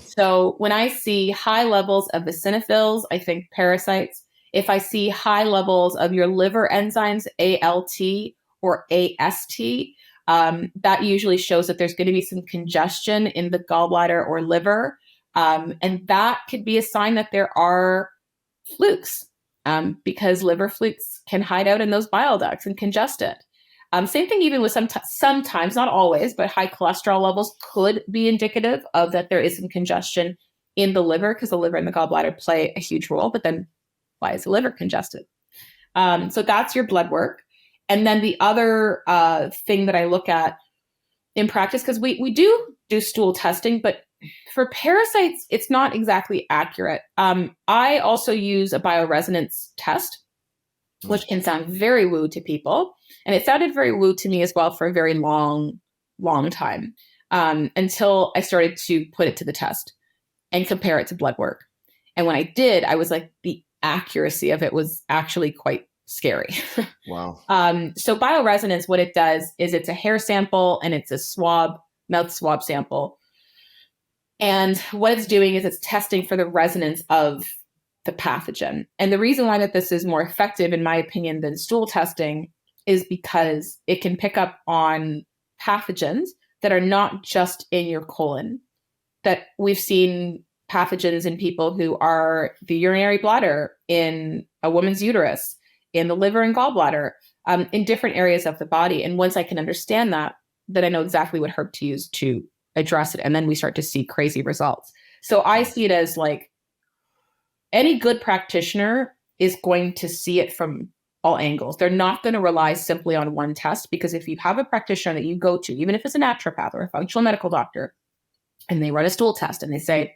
So when I see high levels of eosinophils, I think parasites. If I see high levels of your liver enzymes, ALT or AST, that usually shows that there's going to be some congestion in the gallbladder or liver. And that could be a sign that there are flukes, because liver flukes can hide out in those bile ducts and congest it. Same thing even with sometimes, not always, but high cholesterol levels could be indicative of that there is some congestion in the liver, because the liver and the gallbladder play a huge role. But then why is the liver congested? So that's your blood work. And then the other thing that I look at in practice, because we do stool testing, but For parasites, it's not exactly accurate. I also use a bioresonance test, Mm. which can sound very woo to people. And it sounded very woo to me as well for a very long, long time, until I started to put it to the test and compare it to blood work. And when I did, I was like, the accuracy of it was actually quite scary. Wow. So bioresonance, what it does is it's a hair sample and it's a swab, mouth swab sample. And what it's doing is it's testing for the resonance of the pathogen. And the reason why that this is more effective, in my opinion, than stool testing is because it can pick up on pathogens that are not just in your colon. That we've seen pathogens in people who are the urinary bladder, in a woman's uterus, in the liver and gallbladder, in different areas of the body. And once I can understand that, then I know exactly what herb to use to address it. And then we start to see crazy results. So I see it as like any good practitioner is going to see it from all angles. They're not going to rely simply on one test, because if you have a practitioner that you go to, even if it's a naturopath or a functional medical doctor, and they run a stool test and they say,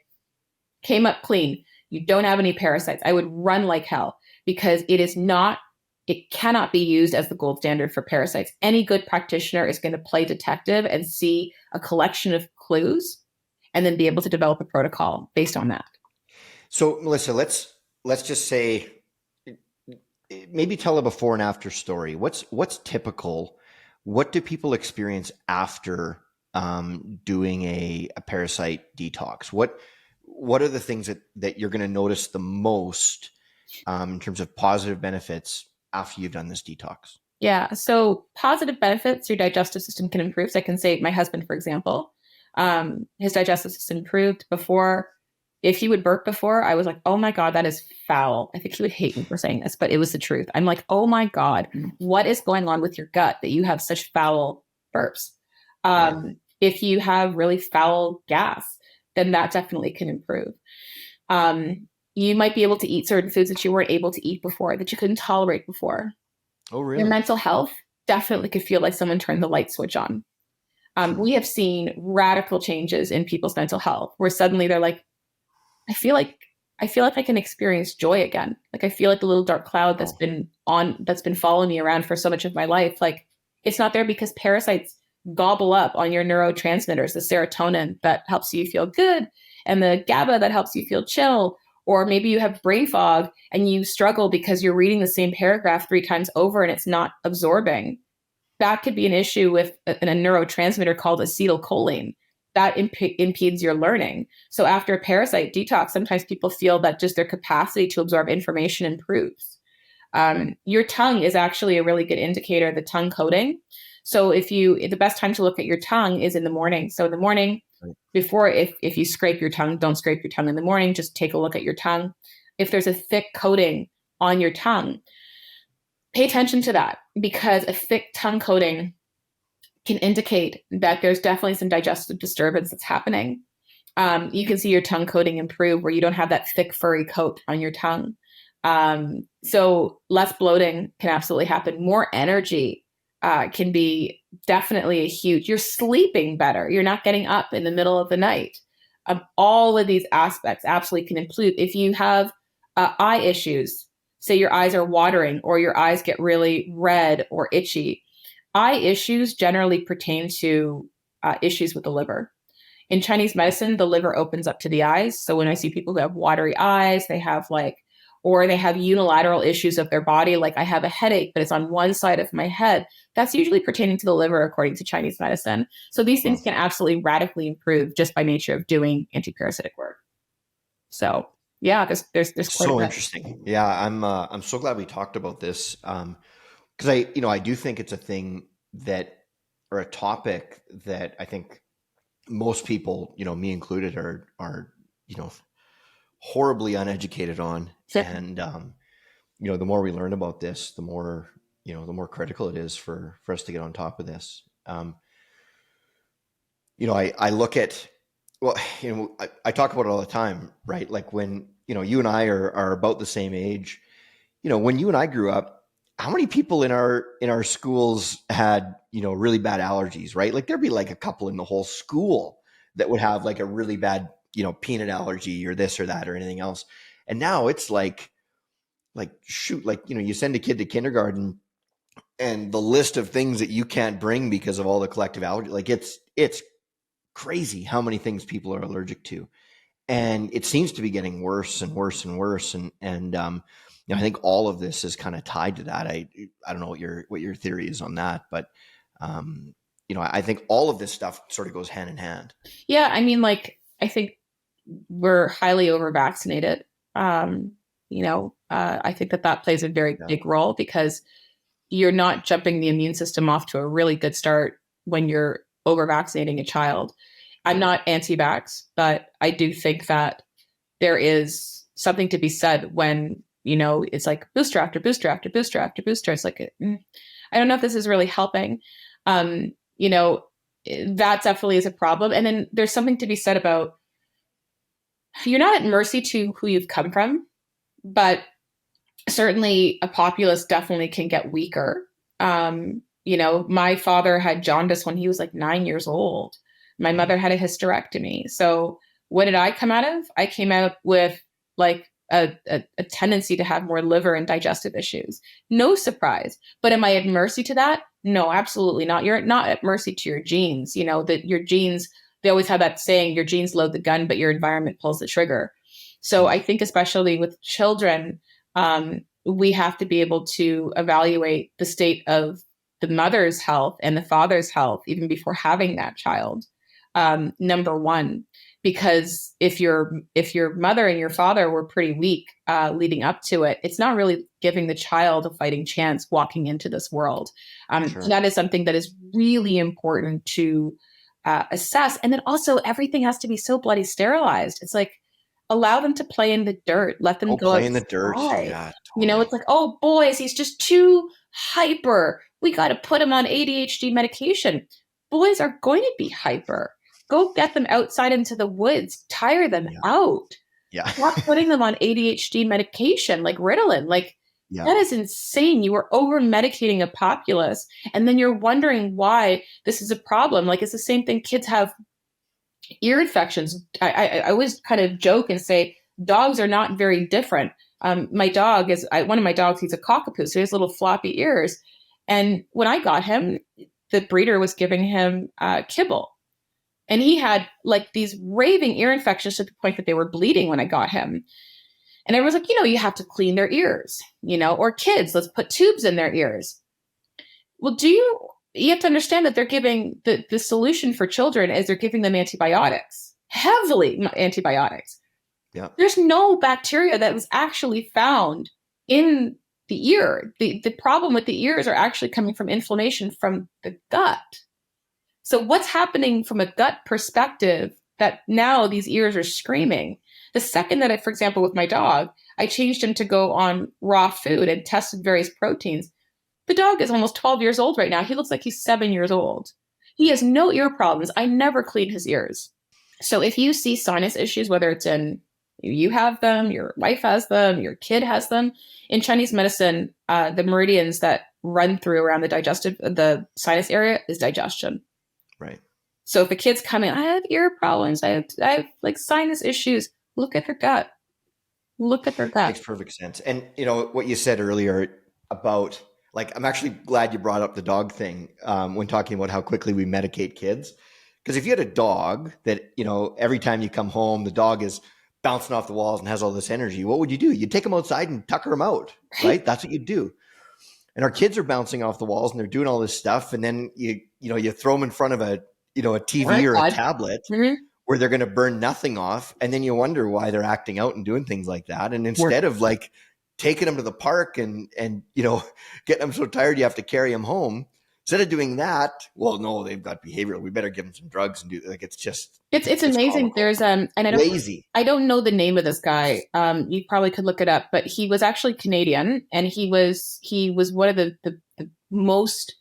came up clean, you don't have any parasites, I would run like hell, because it cannot be used as the gold standard for parasites. Any good practitioner is going to play detective and see a collection of clues and then be able to develop a protocol based on that. So, Melissa, let's just say, maybe tell a before and after story. What's typical? What do people experience after doing a parasite detox? What are the things that you're going to notice the most in terms of positive benefits after you've done this detox? Yeah. So positive benefits, your digestive system can improve. So I can say my husband, for example, his digestive system improved before. If he would burp before, I was like, oh my God, that is foul. I think he would hate me for saying this, but it was the truth. I'm like, oh my God, what is going on with your gut that you have such foul burps? Right. If you have really foul gas, then that definitely can improve. You might be able to eat certain foods that you weren't able to eat before, that you couldn't tolerate before. Oh, Your really? mental health definitely could feel like someone turned the light switch on. Hmm. We have seen radical changes in people's mental health where suddenly they're like, I feel like I feel like I can experience joy again. Like I feel like the little dark cloud Oh, that's been following me around for so much of my life. Like it's not there because parasites gobble up on your neurotransmitters, the serotonin that helps you feel good and the GABA that helps you feel chill. Or maybe you have brain fog and you struggle because you're reading the same paragraph 3 times over and it's not absorbing. That could be an issue with a neurotransmitter called acetylcholine that impedes your learning. So after a parasite detox, sometimes people feel that just their capacity to absorb information improves. Your tongue is actually a really good indicator, the tongue coating. So the best time to look at your tongue is in the morning. So in the morning, right. before, if you scrape your tongue, don't scrape your tongue in the morning, just take a look at your tongue. If there's a thick coating on your tongue, pay attention to that, because a thick tongue coating can indicate that there's definitely some digestive disturbance that's happening. You can see your tongue coating improve where you don't have that thick furry coat on your tongue. So less bloating can absolutely happen. More energy can be definitely a huge. You're sleeping better. You're not getting up in the middle of the night. All of these aspects absolutely can improve. If you have eye issues, say your eyes are watering or your eyes get really red or itchy, eye issues generally pertain to issues with the liver. In Chinese medicine, the liver opens up to the eyes. So when I see people who have watery eyes, or they have unilateral issues of their body, like I have a headache, but it's on one side of my head, that's usually pertaining to the liver, according to Chinese medicine. So these things Wow. can absolutely radically improve just by nature of doing antiparasitic work. So yeah, there's quite a So bit. interesting. Yeah, I'm so glad we talked about this, because I do think it's a thing that, or a topic that I think most people, me included, are horribly uneducated on. So, And the more we learn about this, the more critical it is for us to get on top of this. I look at, well, I talk about it all the time, right? Like when, you and I are about the same age, when you and I grew up, how many people in our schools had, really bad allergies, right? Like there'd be like a couple in the whole school that would have like a really bad, peanut allergy or this or that or anything else. And now it's shoot, you send a kid to kindergarten and the list of things that you can't bring because of all the collective allergy, like it's crazy how many things people are allergic to. And it seems to be getting worse and worse and worse. And I think all of this is kind of tied to that. I don't know what your theory is on that, but I think all of this stuff sort of goes hand in hand. Yeah, I mean, like, I think we're highly over vaccinated. I think that plays a very Yeah. big role because you're not jumping the immune system off to a really good start when you're over vaccinating a child. I'm not anti-vax, but I do think that there is something to be said when, it's like booster after booster after booster after booster. It's like, I don't know if this is really helping. That definitely is a problem. And then there's something to be said about you're not at mercy to who you've come from, but certainly a populace definitely can get weaker. My father had jaundice when he was like 9 years old. My mother had a hysterectomy. So what did I come out of? I came out with like a tendency to have more liver and digestive issues. No surprise. But am I at mercy to that? No, absolutely not. You're not at mercy to your genes. That your genes, they always have that saying, your genes load the gun, but your environment pulls the trigger. So I think especially with children, we have to be able to evaluate the state of the mother's health and the father's health even before having that child. Number one, because if your mother and your father were pretty weak leading up to it, it's not really giving the child a fighting chance walking into this world. Sure. That is something that is really important to assess. And then also everything has to be so bloody sterilized. It's like, allow them to play in the dirt. Let them go play outside. in the dirt. Yeah, totally. It's like, oh, boys, he's just too hyper. We got to put him on ADHD medication. Boys are going to be hyper. Go get them outside into the woods. Tire them out. Yeah. Stop putting them on ADHD medication like Ritalin. Like, that is insane. You are over medicating a populace. And then you're wondering why this is a problem. Like, it's the same thing kids have ear infections. I always kind of joke and say dogs are not very different. My dog is one of my dogs. He's a cockapoo, so he has little floppy ears. And when I got him, the breeder was giving him kibble, and he had like these raving ear infections to the point that they were bleeding when I got him. And everyone's like, you have to clean their ears, or kids, let's put tubes in their ears. Well, you have to understand that they're giving the solution for children is they're giving them antibiotics, heavily antibiotics. Yeah. There's no bacteria that was actually found in the ear. The problem with the ears are actually coming from inflammation from the gut. So what's happening from a gut perspective that now these ears are screaming? The second that for example, with my dog, I changed him to go on raw food and tested various proteins. The dog is almost 12 years old right now. He looks like he's 7 years old. He has no ear problems. I never clean his ears. So if you see sinus issues, whether it's you have them, your wife has them, your kid has them, in Chinese medicine, the meridians that run through around the sinus area is digestion. Right. So if the kids come in, I have ear problems, I have like sinus issues, look at their gut. Look at their gut. Makes perfect sense. And what you said earlier about, like, I'm actually glad you brought up the dog thing when talking about how quickly we medicate kids. Because if you had a dog that, every time you come home, the dog is bouncing off the walls and has all this energy, what would you do? You'd take them outside and tucker them out, right? That's what you do. And our kids are bouncing off the walls and they're doing all this stuff. And then you throw them in front of a TV or a tablet where they're going to burn nothing off. And then you wonder why they're acting out and doing things like that. And instead of like taking them to the park and getting them so tired you have to carry them home, instead of doing that, well, no, they've got behavioral. We better give them some drugs and do like it's amazing. Comical. There's and I don't know the name of this guy. You probably could look it up, but he was actually Canadian, and he was one of the most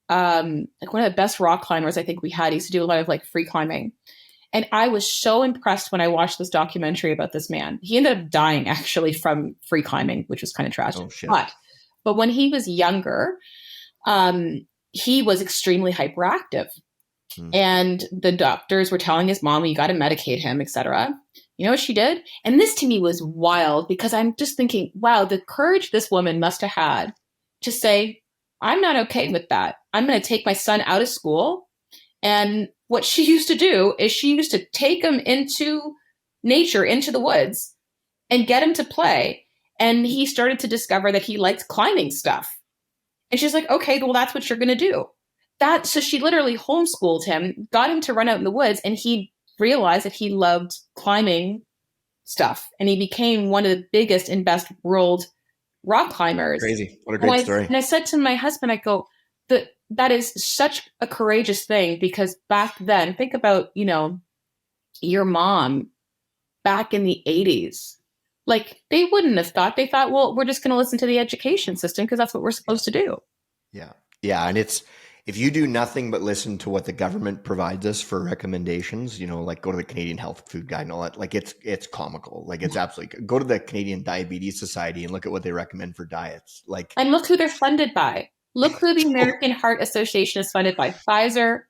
like one of the best rock climbers I think we had. He used to do a lot of like free climbing. And I was so impressed when I watched this documentary about this man. He ended up dying actually from free climbing, which was kind of tragic. Oh, shit. But when he was younger, he was extremely hyperactive. Mm. And the doctors were telling his mom, you got to medicate him, etc. You know what she did? And this to me was wild because I'm just thinking, wow, the courage this woman must have had to say, I'm not okay with that. I'm going to take my son out of school. And what she used to do is she used to take him into nature, into the woods, and get him to play. And he started to discover that he liked climbing stuff. And she's like, okay, well, that's what you're going to do. That so she literally homeschooled him, got him to run out in the woods, and he realized that he loved climbing stuff, and he became one of the biggest and best world rock climbers. Crazy. What a And great story. I said to my husband, I go, that is such a courageous thing because back then, think about, your mom back in the 80s. Like they wouldn't have thought. They thought, well, we're just going to listen to the education system because that's what we're supposed to do. Yeah. Yeah. And if you do nothing but listen to what the government provides us for recommendations, like go to the Canadian Health Food Guide and all that, like it's comical. Like it's absolutely, go to the Canadian Diabetes Society and look at what they recommend for diets. Like, And look who they're funded by. Look who the American Heart Association is funded by. Pfizer,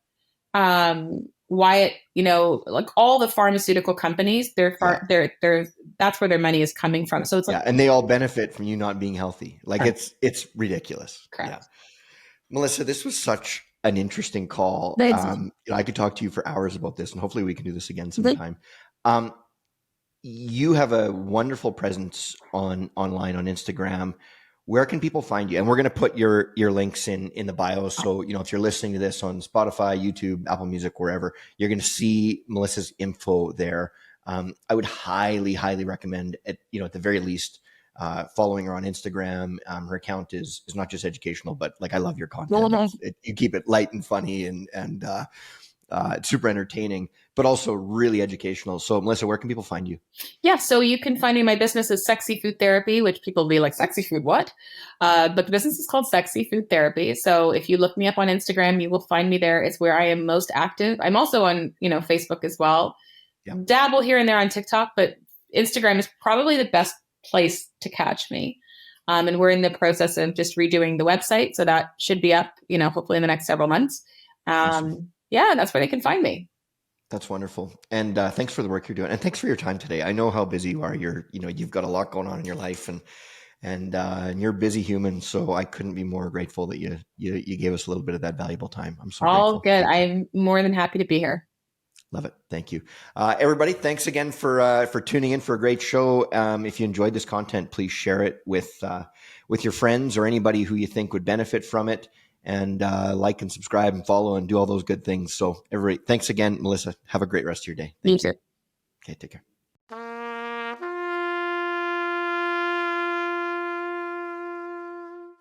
Wyatt, like all the pharmaceutical companies, yeah. they're that's where their money is coming from. So it's like, Yeah. And they all benefit from you not being healthy. Like correct. it's ridiculous. Correct. Yeah. Melissa, this was such an interesting call. I could talk to you for hours about this, and hopefully we can do this again sometime. You have a wonderful presence online on Instagram. Where can people find you? And we're going to put your links in the bio. So, if you're listening to this on Spotify, YouTube, Apple Music, wherever, you're going to see Melissa's info there. I would highly, highly recommend at the very least, following her on Instagram. Her account is not just educational, but like I love your content. You keep it light and funny and it's super entertaining, but also really educational. So Melissa, where can people find you? Yeah, so you can find me. My business is Sexy Food Therapy, which people will be like, sexy food, what? But the business is called Sexy Food Therapy. So if you look me up on Instagram, you will find me there. It's where I am most active. I'm also on, Facebook as well. Yeah. Dabble here and there on TikTok, but Instagram is probably the best place to catch me. And we're in the process of just redoing the website. So that should be up, hopefully in the next several months. Awesome. Yeah, that's where they can find me. That's wonderful. And thanks for the work you're doing. And thanks for your time today. I know how busy you are. You've got a lot going on in your life and you're a busy human. So I couldn't be more grateful that you gave us a little bit of that valuable time. I'm so all grateful. good. I'm more than happy to be here. Love it. Thank you. Everybody, thanks again for tuning in for a great show. If you enjoyed this content, please share it with your friends or anybody who you think would benefit from it. And like and subscribe and follow and do all those good things. So everybody, thanks again, Melissa. Have a great rest of your day. You too. Okay, take care.